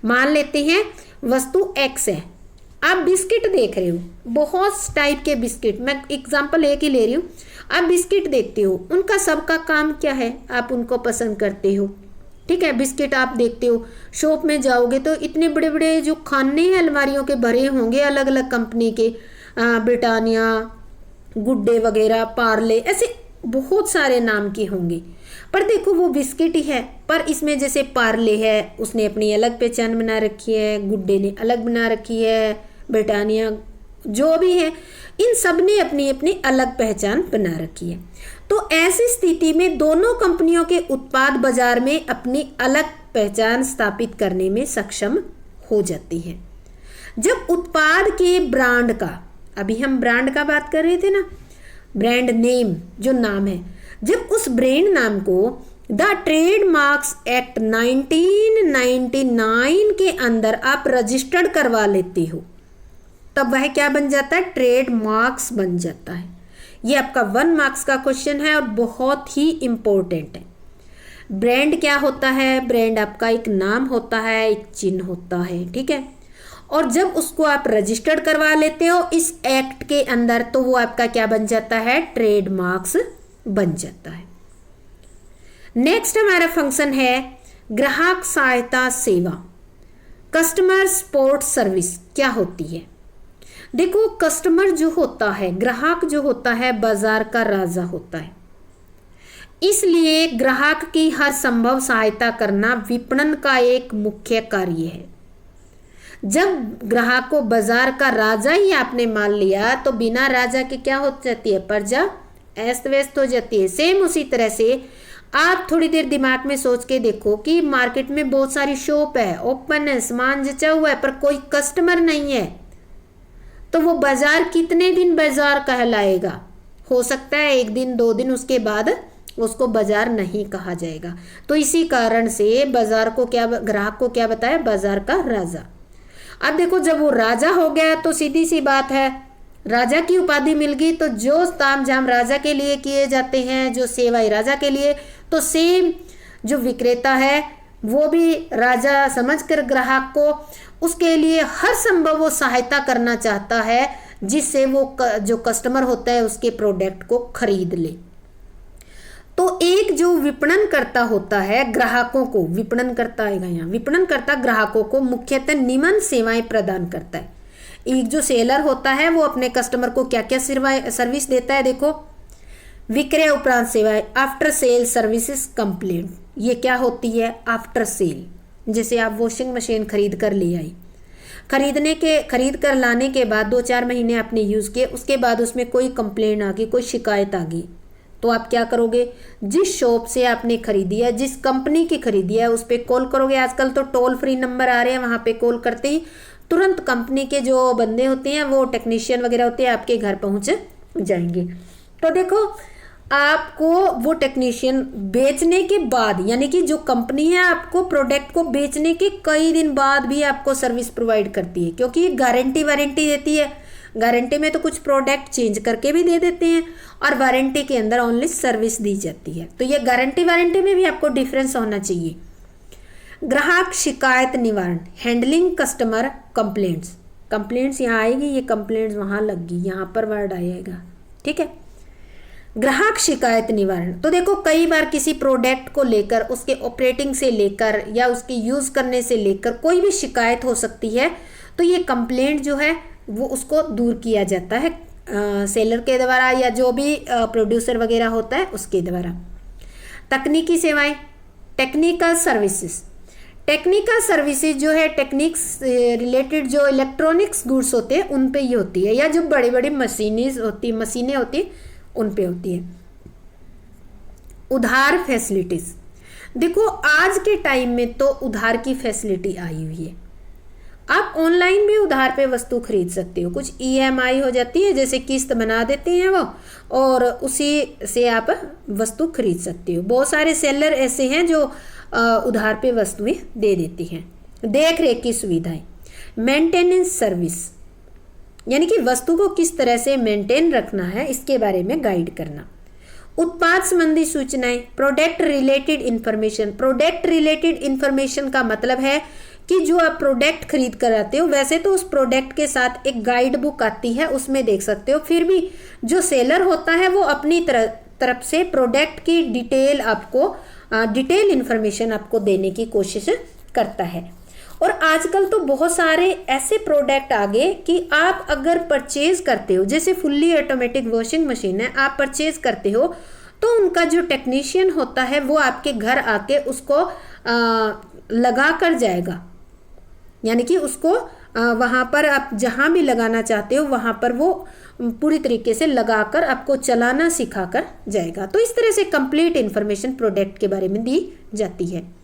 मान लेते हैं वस्तु एक्स है, आप बिस्किट देख रहे हो, बहुत टाइप के बिस्किट, मैं एग्जांपल एक ही ले रही हूँ। आप बिस्किट देखते हो, उनका सबका काम क्या है, आप उनको पसंद करते हो, ठीक है। बिस्किट आप देखते हो, शॉप में जाओगे तो इतने बड़े बड़े जो खाने हैं अलमारियों के भरे होंगे अलग अलग कंपनी के, ब्रिटानिया, गुड डे वगैरह, पार्ले, ऐसे बहुत सारे नाम के होंगे। पर देखो वो बिस्किट ही है, पर इसमें जैसे पार्ले है उसने अपनी अलग पहचान बना रखी है, गुड डे ने अलग बना रखी है, ब्रिटानिया जो भी है, इन सब ने अपनी अपनी अलग पहचान बना रखी है। तो ऐसी स्थिति में दोनों कंपनियों के उत्पाद बाजार में अपनी अलग पहचान स्थापित करने में सक्षम हो जाती है। जब उत्पाद के ब्रांड का, अभी हम ब्रांड का बात कर रहे थे ना, ब्रांड नेम जो नाम है, जब उस ब्रांड नाम को द ट्रेडमार्क्स एक्ट 1999 के अंदर आप रजिस्टर्ड करवा लेते हो तब वह क्या बन जाता है, ट्रेडमार्क्स बन जाता है। ये आपका 1 मार्क्स का क्वेश्चन है और बहुत ही इंपॉर्टेंट है। ब्रांड क्या होता है, ब्रांड आपका एक नाम होता है, एक चिन्ह होता है, ठीक है। और जब उसको आप रजिस्टर्ड करवा लेते हो इस एक्ट के अंदर तो वो आपका क्या बन जाता है, ट्रेडमार्क्स बन जाता है। नेक्स्ट हमारा फंक्शन है ग्राहक सहायता सेवा, कस्टमर सपोर्ट सर्विस क्या होती है। देखो कस्टमर जो होता है, ग्राहक जो होता है, बाजार का राजा होता है, इसलिए ग्राहक की हर संभव सहायता करना विपणन का एक मुख्य कार्य है। जब ग्राहक को बाजार का राजा ही आपने मान लिया तो बिना राजा के क्या हो जाती है, प्रजा अस्त व्यस्त हो जाती है। सेम उसी तरह से आप थोड़ी देर दिमाग में सोच के देखो कि मार्केट में बहुत सारी शॉप है, ओपन है, सामान जचा हुआ है, पर कोई कस्टमर नहीं है, तो वो बाजार कितने दिन बाजार कहलाएगा। हो सकता है 1 दिन 2 दिन, उसके बाद उसको बाजार नहीं कहा जाएगा। तो इसी कारण से बाजार को क्या, ग्राहक को क्या बताया, बाजार का राजा। अब देखो जब वो राजा हो गया तो सीधी सी बात है, राजा की उपाधि मिल गई तो जो ताम झाम राजा के लिए किए जाते हैं, जो सेवाएं राजा के लिए, तो सेम जो विक्रेता है वो भी राजा समझकर ग्राहक को उसके लिए हर संभव वो सहायता करना चाहता है जिससे वो जो कस्टमर होता है उसके प्रोडक्ट को खरीद ले। तो एक जो विपणन करता होता है ग्राहकों को, विपणन करता आएगा यहाँ, विपणन करता ग्राहकों को मुख्यतः निम्न सेवाएं प्रदान करता है। एक जो सेलर होता है वो अपने कस्टमर को क्या क्या सर्विस देता है, देखो विक्रय उपरांत सेवाएं, आफ्टर सेल सर्विसेज कंप्लेंट, ये क्या होती है, आफ्टर सेल। जैसे आप वॉशिंग मशीन खरीद कर ले आई, खरीद कर लाने के बाद 2-4 महीने आपने यूज़ किए, उसके बाद उसमें कोई कंप्लेंट आ गई, कोई शिकायत आ गई, तो आप क्या करोगे, जिस शॉप से आपने खरीदी है, जिस कंपनी की खरीदी है, उस पर कॉल करोगे। आजकल तो टोल फ्री नंबर आ रहे हैं, वहाँ पे कॉल करते ही तुरंत कंपनी के जो बंदे होते हैं, वो टेक्नीशियन वगैरह होते हैं, आपके घर पहुँच जाएंगे। तो देखो आपको वो टेक्नीशियन बेचने के बाद, यानी कि जो कंपनी है आपको प्रोडक्ट को बेचने के कई दिन बाद भी आपको सर्विस प्रोवाइड करती है, क्योंकि गारंटी वारंटी देती है। गारंटी में तो कुछ प्रोडक्ट चेंज करके भी दे देते हैं और वारंटी के अंदर ओनली सर्विस दी जाती है। तो ये गारंटी वारंटी में भी आपको डिफरेंस होना चाहिए। ग्राहक शिकायत निवारण, हैंडलिंग कस्टमर कंप्लेंट्स, कंप्लेंट्स यहाँ आएगी, ये कंप्लेंट्स वहाँ लग गई, यहाँ पर वर्ड आएगा, ठीक है। ग्राहक शिकायत निवारण, तो देखो कई बार किसी प्रोडक्ट को लेकर, उसके ऑपरेटिंग से लेकर या उसके यूज़ करने से लेकर कोई भी शिकायत हो सकती है, तो ये कंप्लेंट जो है वो उसको दूर किया जाता है सेलर के द्वारा या जो भी प्रोड्यूसर वगैरह होता है उसके द्वारा। तकनीकी सेवाएं, टेक्निकल सर्विसेज, टेक्निकल सर्विसेज जो है, टेक्निक्स रिलेटेड जो इलेक्ट्रॉनिक्स गुड्स होते हैं उन पे ये होती है, या जो बड़ी बड़ी मशीनें होती उन पे होती है। उधार फैसिलिटीज, देखो आज के टाइम में तो उधार की फैसिलिटी आई हुई है। आप ऑनलाइन भी उधार पे वस्तु खरीद सकते हो, कुछ EMI हो जाती है, जैसे किस्त बना देते हैं वो, और उसी से आप वस्तु खरीद सकते हो। बहुत सारे सेलर ऐसे हैं जो उधार पे वस्तुएं दे देती हैं। देख रेख की सुविधाएं, मेंटेनेंस सर्विस, यानी कि वस्तु को किस तरह से मेंटेन रखना है इसके बारे में गाइड करना। उत्पाद संबंधी सूचनाएं, product related information. Product related information का मतलब है कि जो आप प्रोडक्ट खरीद कर आते हो, वैसे तो उस प्रोडक्ट के साथ एक गाइड बुक आती है, उसमें देख सकते हो, फिर भी जो सेलर होता है वो अपनी तरफ से प्रोडक्ट की डिटेल इंफॉर्मेशन आपको देने की कोशिश करता है। और आजकल तो बहुत सारे ऐसे प्रोडक्ट आ गए कि आप अगर परचेज करते हो, जैसे फुल्ली ऑटोमेटिक वॉशिंग मशीन है, आप परचेज करते हो तो उनका जो टेक्नीशियन होता है वो आपके घर आके उसको लगा कर जाएगा, यानी कि उसको वहाँ पर आप जहाँ भी लगाना चाहते हो वहाँ पर वो पूरी तरीके से लगाकर आपको चलाना सिखाकर जाएगा। तो इस तरह से कंप्लीट इंफॉर्मेशन प्रोडक्ट के बारे में दी जाती है।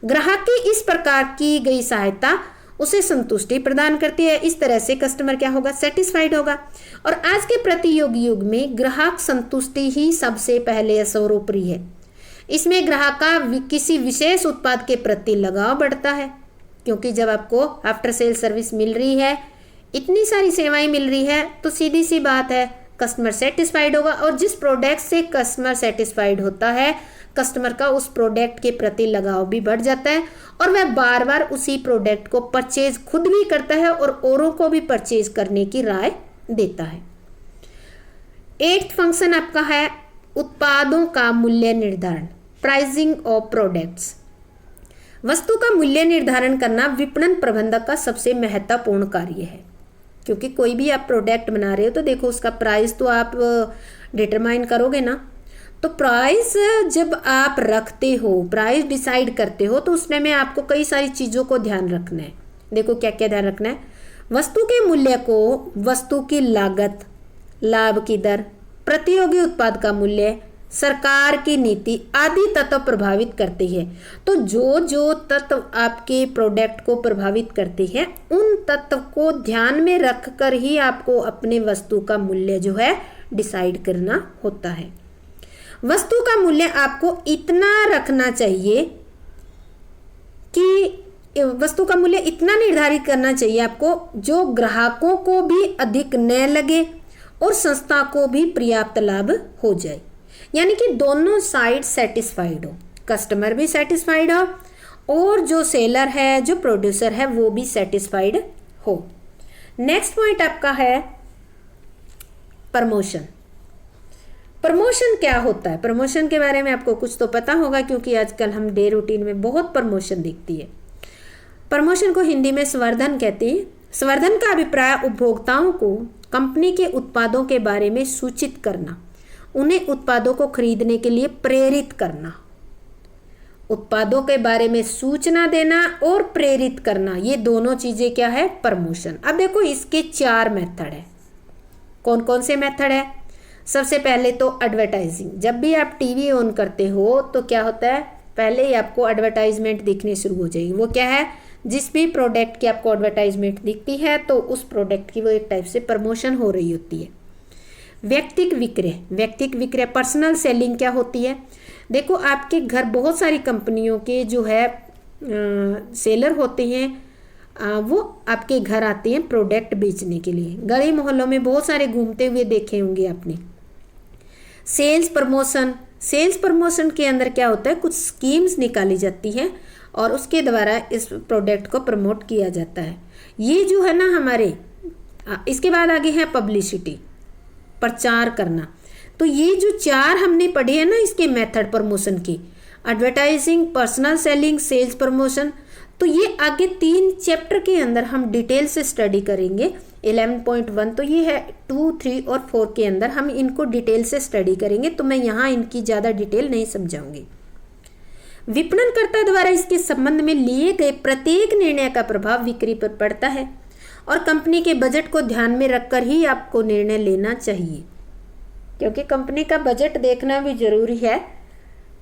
ग्राहक की इस प्रकार की गई सहायता उसे संतुष्टि प्रदान करती है। इस तरह से कस्टमर क्या होगा, सेटिस्फाइड होगा। और आज के प्रतियोगी युग में ग्राहक संतुष्टि ही सबसे पहले सर्वोपरि है। इसमें ग्राहक का किसी विशेष उत्पाद के प्रति लगाव बढ़ता है, क्योंकि जब आपको आफ्टर सेल सर्विस मिल रही है, इतनी सारी सेवाएं मिल रही है, तो सीधी सी बात है कस्टमर सेटिस्फाइड होगा। और जिस प्रोडक्ट से कस्टमर सेटिस्फाइड होता है, कस्टमर का उस प्रोडक्ट के प्रति लगाव भी बढ़ जाता है और वह बार बार उसी प्रोडक्ट को परचेज खुद भी करता है और औरों को भी परचेज करने की राय देता है। 8th फंक्शन आपका है उत्पादों का मूल्य निर्धारण, प्राइसिंग ऑफ प्रोडक्ट्स। वस्तु का मूल्य निर्धारण करना विपणन प्रबंधक का सबसे महत्वपूर्ण कार्य है, क्योंकि कोई भी आप प्रोडक्ट बना रहे हो तो देखो उसका प्राइस तो आप डिटरमाइन करोगे ना। तो प्राइस जब आप रखते हो, प्राइस डिसाइड करते हो, तो उसमें में आपको कई सारी चीज़ों को ध्यान रखना है। देखो क्या क्या ध्यान रखना है। वस्तु के मूल्य को वस्तु की लागत, लाभ की दर, प्रतियोगी उत्पाद का मूल्य, सरकार की नीति आदि तत्व प्रभावित करते हैं। तो जो जो तत्व आपके प्रोडक्ट को प्रभावित करते हैं, उन तत्व को ध्यान में रखकर ही आपको अपने वस्तु का मूल्य जो है डिसाइड करना होता है। वस्तु का मूल्य आपको इतना रखना चाहिए कि वस्तु का मूल्य इतना निर्धारित करना चाहिए आपको जो ग्राहकों को भी अधिक न लगे और संस्था को भी पर्याप्त लाभ हो जाए, यानी कि दोनों साइड सेटिस्फाइड हो, कस्टमर भी सेटिस्फाइड हो और जो सेलर है, जो प्रोड्यूसर है, वो भी सेटिस्फाइड हो। नेक्स्ट पॉइंट आपका है प्रमोशन। प्रमोशन क्या होता है? प्रमोशन के बारे में आपको कुछ तो पता होगा, क्योंकि आजकल हम डे रूटीन में बहुत प्रमोशन दिखती है। प्रमोशन को हिंदी में संवर्धन कहते हैं। संवर्धन का अभिप्राय उपभोक्ताओं को कंपनी के उत्पादों के बारे में सूचित करना, उन्हें उत्पादों को खरीदने के लिए प्रेरित करना। उत्पादों के बारे में सूचना देना और प्रेरित करना, ये दोनों चीजें क्या है? प्रमोशन। अब देखो इसके 4 मेथड है। कौन कौन से मेथड है? सबसे पहले तो एडवर्टाइजिंग। जब भी आप टीवी ऑन करते हो तो क्या होता है, पहले ही आपको एडवर्टाइजमेंट दिखनी शुरू हो जाएगी। वो क्या है? जिस भी प्रोडक्ट की आपको एडवर्टाइजमेंट दिखती है तो उस प्रोडक्ट की वो एक टाइप से प्रमोशन हो रही होती है। व्यक्तिक विक्रय, व्यक्तिक विक्रय पर्सनल सेलिंग क्या होती है? देखो आपके घर बहुत सारी कंपनियों के जो है सेलर होते हैं, वो आपके घर आते हैं प्रोडक्ट बेचने के लिए। गली मोहल्लों में बहुत सारे घूमते हुए देखे होंगे आपने। सेल्स प्रमोशन, सेल्स प्रमोशन के अंदर क्या होता है, कुछ स्कीम्स निकाली जाती हैं और उसके द्वारा इस प्रोडक्ट को प्रमोट किया जाता है। ये जो है ना हमारे, इसके बाद आगे है पब्लिसिटी, प्रचार करना। तो ये जो 4 हमने पढ़े हैं ना इसके मेथड प्रमोशन की, advertising, personal selling, sales promotion, तो ये आगे 3 चैप्टर के अंदर हम डिटेल से स्टडी करेंगे। 11.1 तो ये है, 2, 3 और 4 के अंदर हम इनको डिटेल से स्टडी करेंगे, तो मैं यहाँ इनकी ज़्यादा डिटेल नहीं समझाऊंगी। विपणनकर्ता द्वारा इसके संबंध में लिए गए प्रत्येक निर्णय का प्रभाव बिक्री पर पड़ता है और कंपनी के बजट को ध्यान में रखकर ही आपको निर्णय लेना चाहिए, क्योंकि कंपनी का बजट देखना भी जरूरी है।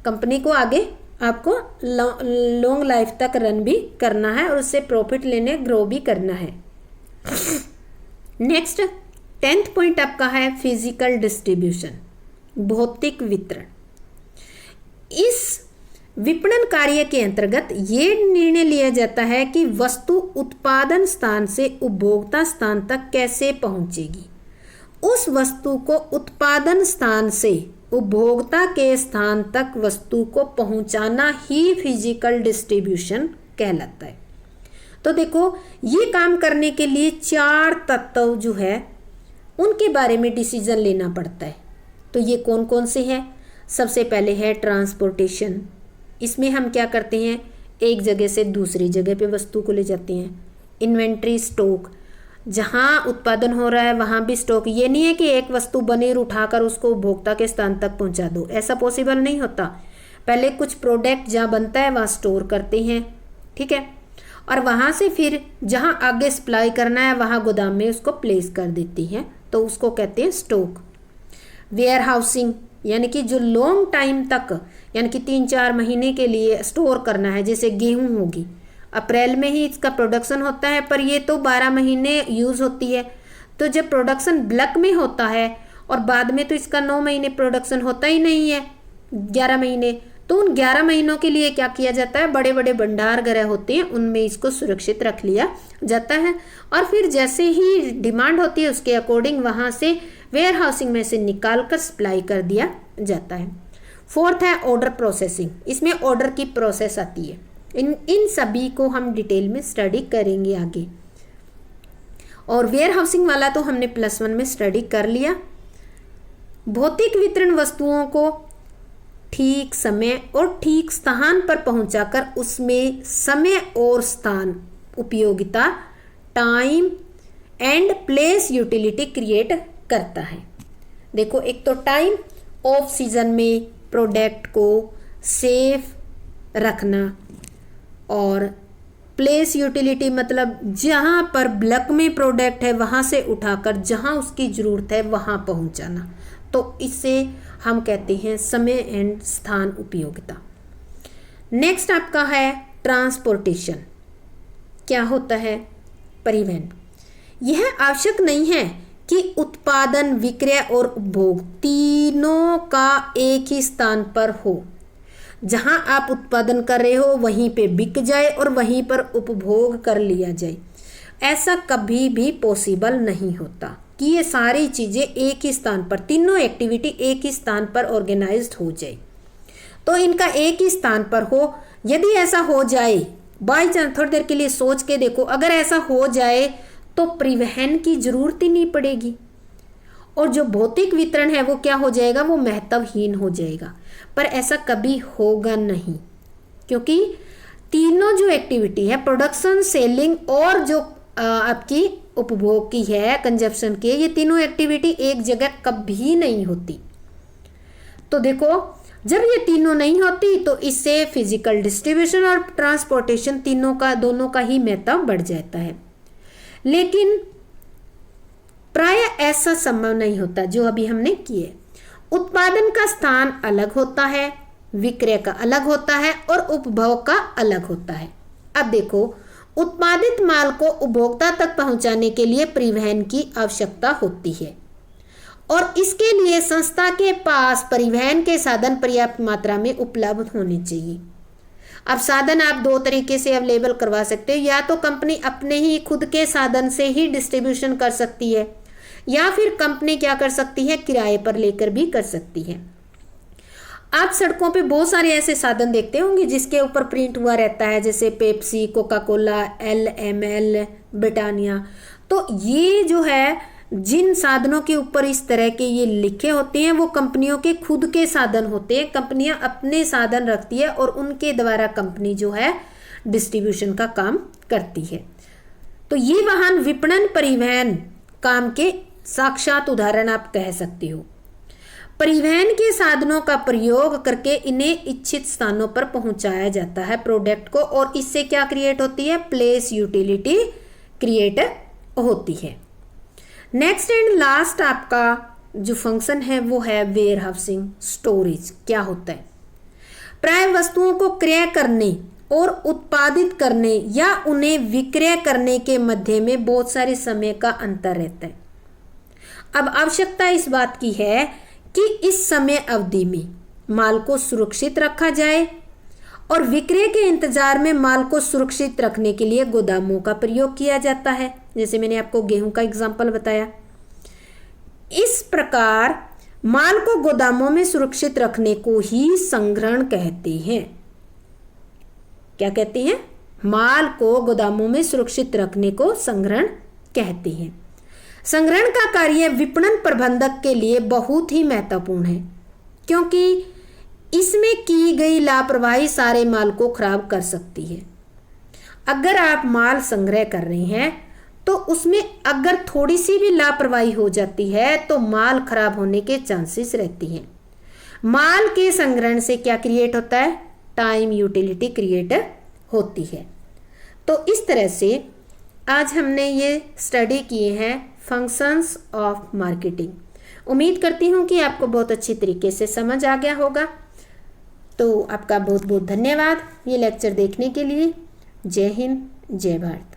कंपनी को आगे आपको लॉन्ग लाइफ तक रन भी करना है और उससे प्रॉफिट लेने ग्रो भी करना है। नेक्स्ट 10th पॉइंट आपका है फिजिकल डिस्ट्रीब्यूशन, भौतिक वितरण। इस विपणन कार्य के अंतर्गत ये निर्णय लिया जाता है कि वस्तु उत्पादन स्थान से उपभोक्ता स्थान तक कैसे पहुंचेगी। उस वस्तु को उत्पादन स्थान से उपभोक्ता के स्थान तक वस्तु को पहुंचाना ही फिजिकल डिस्ट्रीब्यूशन कहलाता है। तो देखो, ये काम करने के लिए 4 तत्व जो है उनके बारे में डिसीजन लेना पड़ता है। तो ये कौन कौन से हैं? सबसे पहले है ट्रांसपोर्टेशन। इसमें हम क्या करते हैं, एक जगह से दूसरी जगह पे वस्तु को ले जाते हैं। इन्वेंट्री, स्टॉक, जहाँ उत्पादन हो रहा है वहाँ भी स्टॉक। ये नहीं है कि एक वस्तु बने और उठाकर उसको उपभोक्ता के स्थान तक पहुँचा दो, ऐसा पॉसिबल नहीं होता। पहले कुछ प्रोडक्ट जहाँ बनता है वहाँ स्टोर करते हैं, ठीक है, और वहाँ से फिर जहाँ आगे सप्लाई करना है वहाँ गोदाम में उसको प्लेस कर देती हैं, तो उसको कहते हैं स्टॉक। वेयर हाउसिंग, यानी कि जो लॉन्ग टाइम तक, यानी कि 3-4 महीने के लिए स्टोर करना है, जैसे गेहूँ होगी, अप्रैल में ही इसका प्रोडक्शन होता है पर ये तो 12 महीने यूज़ होती है। तो जब प्रोडक्शन ब्लक में होता है और बाद में तो इसका 9 महीने प्रोडक्शन होता ही नहीं है, 11 महीने, तो उन 11 महीनों के लिए क्या किया जाता है, बड़े बड़े भंडार गृह होते हैं उनमें इसको सुरक्षित रख लिया जाता है और फिर जैसे ही डिमांड होती है उसके अकॉर्डिंग वहाँ से वेयर हाउसिंग में से निकाल कर सप्लाई कर दिया जाता है। 4th है ऑर्डर प्रोसेसिंग। इसमें ऑर्डर की प्रोसेस आती है। इन सभी को हम डिटेल में स्टडी करेंगे आगे। और वेयर हाउसिंग वाला तो हमने +1 में स्टडी कर लिया। भौतिक वितरण वस्तुओं को ठीक समय और ठीक स्थान पर पहुंचाकर उसमें समय और स्थान, उपयोगिता, time and place utility create करता है। देखो, एक तो टाइम, ऑफ सीजन में प्रोडक्ट को सेफ रखना, और प्लेस यूटिलिटी मतलब जहाँ पर ब्लक में प्रोडक्ट है वहाँ से उठाकर जहाँ उसकी ज़रूरत है वहाँ पहुँचाना। तो इससे हम कहते हैं समय एंड स्थान उपयोगिता। नेक्स्ट आपका है ट्रांसपोर्टेशन। क्या होता है? परिवहन। यह आवश्यक नहीं है कि उत्पादन, विक्रय और उपभोग तीनों का एक ही स्थान पर हो। जहां आप उत्पादन कर रहे हो वहीं पे बिक जाए और वहीं पर उपभोग कर लिया जाए, ऐसा कभी भी पॉसिबल नहीं होता कि ये सारी चीज़ें एक ही स्थान पर, तीनों एक्टिविटी एक ही स्थान पर ऑर्गेनाइज्ड हो जाए। तो इनका एक ही स्थान पर हो। यदि ऐसा हो जाए, बाई चांस, थोड़ी देर के लिए सोच के देखो, अगर ऐसा हो जाए तो परिवहन की जरूरत ही नहीं पड़ेगी और जो भौतिक वितरण है वो क्या हो जाएगा, वो महत्वहीन हो जाएगा। पर ऐसा कभी होगा नहीं, क्योंकि तीनों जो एक्टिविटी है, प्रोडक्शन, सेलिंग और जो आपकी उपभोग की है, कंजप्शन की, ये तीनों एक्टिविटी एक जगह कभी नहीं होती। तो देखो, जब ये तीनों नहीं होती तो इससे फिजिकल डिस्ट्रीब्यूशन और ट्रांसपोर्टेशन दोनों का ही महत्व बढ़ जाता है। लेकिन प्राय ऐसा संभव नहीं होता जो अभी हमने किए। उत्पादन का स्थान अलग होता है, विक्रय का अलग होता है और उपभोग का अलग होता है। अब देखो, उत्पादित माल को उपभोक्ता तक पहुंचाने के लिए परिवहन की आवश्यकता होती है और इसके लिए संस्था के पास परिवहन के साधन पर्याप्त मात्रा में उपलब्ध होने चाहिए। अब साधन आप 2 तरीके से अवेलेबल करवा सकते हो, या तो कंपनी अपने ही खुद के साधन से ही डिस्ट्रीब्यूशन कर सकती है, या फिर कंपनी क्या कर सकती है, किराए पर लेकर भी कर सकती है। आप सड़कों पे बहुत सारे ऐसे साधन देखते होंगे जिसके ऊपर प्रिंट हुआ रहता है, जैसे Pepsi, Coca Cola, LML, Britannia. तो ये जो है, जिन साधनों के ऊपर इस तरह के ये लिखे होते हैं वो कंपनियों के खुद के साधन होते हैं। कंपनियां अपने साधन रखती है और उनके द्वारा कंपनी जो है डिस्ट्रीब्यूशन का काम करती है। तो ये वाहन विपणन परिवहन काम के साक्षात उदाहरण आप कह सकते हो। परिवहन के साधनों का प्रयोग करके इन्हें इच्छित स्थानों पर पहुंचाया जाता है प्रोडक्ट को, और इससे क्या क्रिएट होती है, प्लेस यूटिलिटी क्रिएट होती है। नेक्स्ट एंड लास्ट आपका जो फंक्शन है वो है वेयर हाउसिंग स्टोरेज। क्या होता है, प्राय वस्तुओं को क्रय करने और उत्पादित करने या उन्हें विक्रय करने के मध्य में बहुत सारे समय का अंतर रहता है। अब आवश्यकता इस बात की है कि इस समय अवधि में माल को सुरक्षित रखा जाए, और विक्रय के इंतजार में माल को सुरक्षित रखने के लिए गोदामों का प्रयोग किया जाता है। जैसे मैंने आपको गेहूं का एग्जाम्पल बताया, इस प्रकार माल को गोदामों में सुरक्षित रखने को ही संग्रहण कहते हैं। क्या कहते हैं, माल को गोदामों में सुरक्षित रखने को संग्रहण कहते हैं। संग्रहण का कार्य विपणन प्रबंधक के लिए बहुत ही महत्वपूर्ण है, क्योंकि इसमें की गई लापरवाही सारे माल को खराब कर सकती है। अगर आप माल संग्रह कर रहे हैं तो उसमें अगर थोड़ी सी भी लापरवाही हो जाती है तो माल खराब होने के चांसेस रहती हैं। माल के संग्रहण से क्या क्रिएट होता है, टाइम यूटिलिटी क्रिएट होती है। तो इस तरह से आज हमने ये स्टडी किए हैं फंक्शंस ऑफ मार्केटिंग। उम्मीद करती हूँ कि आपको बहुत अच्छी तरीके से समझ आ गया होगा। तो आपका बहुत बहुत धन्यवाद ये लेक्चर देखने के लिए। जय हिंद, जय भारत।